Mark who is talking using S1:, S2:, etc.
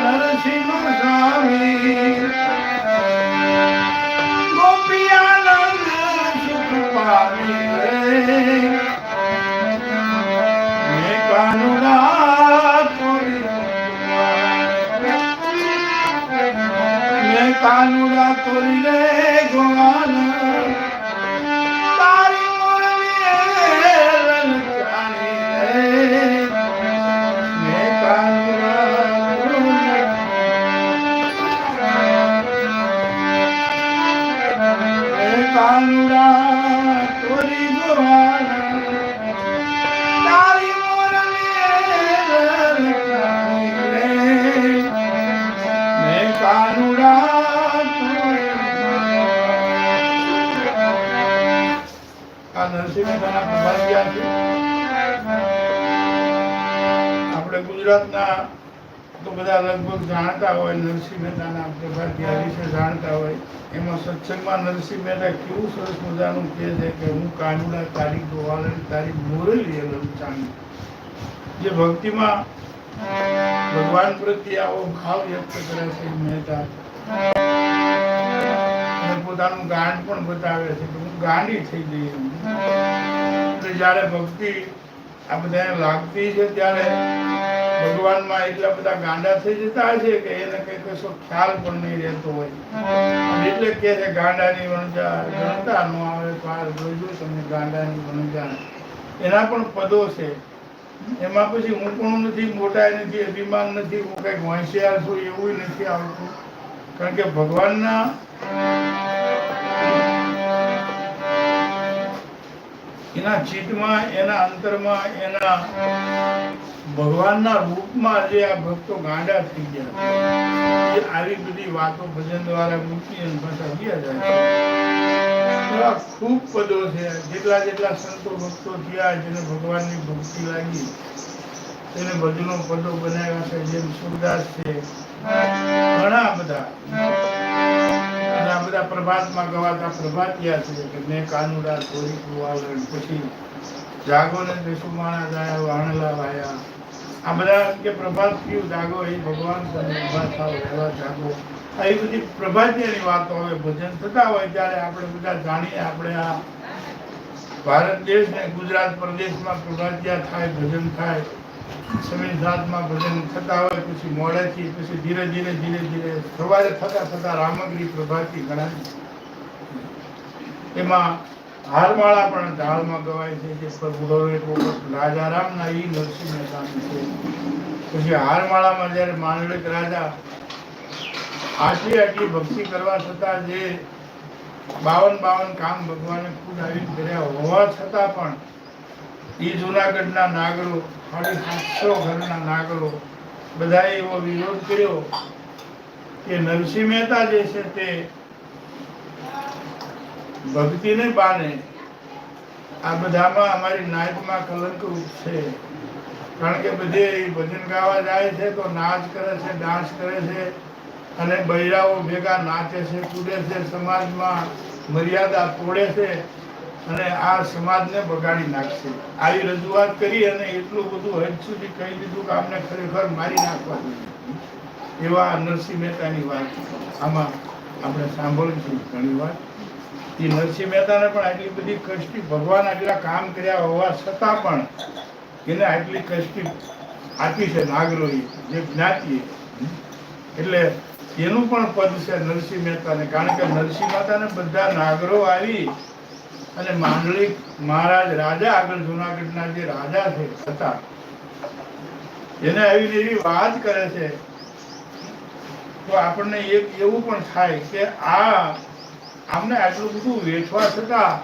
S1: નરસિંહ સ્વામી ગોપિયાનંદ સુખ પામી મેં કાનુડા તોરી રે ગોવાન તારી મોરલી લલચાણી રે મેં કાનુડા તોરી ગોવાન તારી મોરલી લલચાણી રે મેં કાનુડા આપણે ગુજરાતના તો બધા લગભગ જાણતા હોય નરસિંહ મહેતાના પ્રભાતિયા વિશે જાણતા હોય. એમાં સત્સંગમાં નરસિંહ મહેતા કેવું સરસ મજાનું કહે છે કે હું કાનુડા તારી ગોવાળન તારી મોરલી લલચાણી. જે ભક્તિમાં ભગવાન પ્રત્યે આવો ભાવ વ્યક્ત કરે છે મહેતા પોતાનું ગાંડ પણ બતાવે છે કે હું ગાંડી થઈ ગઈ. જ્યારે ભક્તિ આ બધા લાગતી છે ત્યારે ભગવાનમાં એટલા બધા ગાંડા થઈ જતા છે કે એને કઈ કશો ખ્યાલ પણ નહીં રહેતો હોય. એટલે કે છે ગાંડાની વણજા ગણતા ન આવે પાર જોજો તમે ગાંડાની વણજા. એના પણ પદો છે. એમાં પછી હું પણ નથી, મોટા નથી, અભિમાન નથી, હું કઈક હોશિયાર છું એવું નથી આવતું. કારણ કે ભગવાનના એના ચિત્તમાં, એના અંતરમાં, એના ભગવાનના રૂપમાં જે આ ભક્તો ગાંડા થઈ ગયા એ આવી બધી વાતો ભજન દ્વારા મૂકી અને પાછા ગયા જાય. ખૂબ પદો છે. જેટલા સંતો ભક્તો થયા જેને ભગવાનની ભક્તિ લાગી તેને ભજનો પદો બનાવ્યા છે. જેમ સુરદાસ છે, ઘણા બધા. અને આ બધા પ્રભાતમાં ગવાતા પ્રભાતિયા છે કે મેં કાનુડા તોરી ગોવાળન, પછી જાગો ને બેસુમાણા જાય વાણલા વાયા. આ બધા કે પ્રભાત કયું જાગો એ ભગવાન તમે ઉભા થાવ એવા જાગો. આવી બધી પ્રભાતિયાની વાતો હવે ભજન થતા હોય ત્યારે આપણે બધા જાણીએ. આપણે આ ભારત દેશ ને ગુજરાત પ્રદેશમાં પ્રભાતિયા થાય, ભજન થાય, સમીર જાતમાં ભજન થતા હોય. પછી મોડેથી પછી ધીરે ધીરે સવારે થતા રામગીરી પ્રભાતી ગણાય. એમાં હારમાળા પણ ઢાળમાં ગવાય છે જે રાજારામના ઈ નરસિંહ મહેતાનું છે. પછી હારમાળામાં જ્યારે માંડલિક રાજા આટલી ભક્તિ કરવા છતાં જે 52 કામ ભગવાને ખુદ આવી કર્યા હોવા છતાં પણ એ જુનાગઢના નાગરો, 750 ઘરના નાગરો બધાએ એવો વિરોધ કર્યો કે નરસિંહ મહેતા જે છે તે ભક્તિને બાને આ બધામાં અમારી નાયકમાં કલંકરૂપ છે. કારણ કે બધે ભજન ગાવા જાય છે તો નાચ કરે છે, ડાન્સ કરે છે અને બૈરાઓ ભેગા નાચે છે, કૂદે છે, સમાજમાં મર્યાદા તોડે છે અને આ સમાજને બગાડી નાખશે. આવી રજૂઆત કરી અને એટલું બધું હદ સુધી કહી દીધું કે આમને ખરેખર મારી નાખવા જોઈએ. એવા નરસિંહ મહેતાની વાત આમાં આપણે સાંભળીશું ઘણી વાર. એ નરસિંહ મહેતાને પણ આટલી બધી કષ્ટી, ભગવાન આટલા કામ કર્યા હોવા છતાં પણ એને આટલી કષ્ટી આપી છે નાગરોએ, જે જ્ઞાતિએ. એટલે એનું પણ પદ છે નરસિંહ મહેતાને. કારણ કે નરસિંહ મહેતાને બધા નાગરો આવી અને માંડલિક મહારાજ રાજા આગળ જુનાગઢના જે રાજા છે હતા એને આવીને એવી વાત કરે છે તો આપણને એક એવું પણ થાય કે આમને આટલું બધું વેઠવા છતાં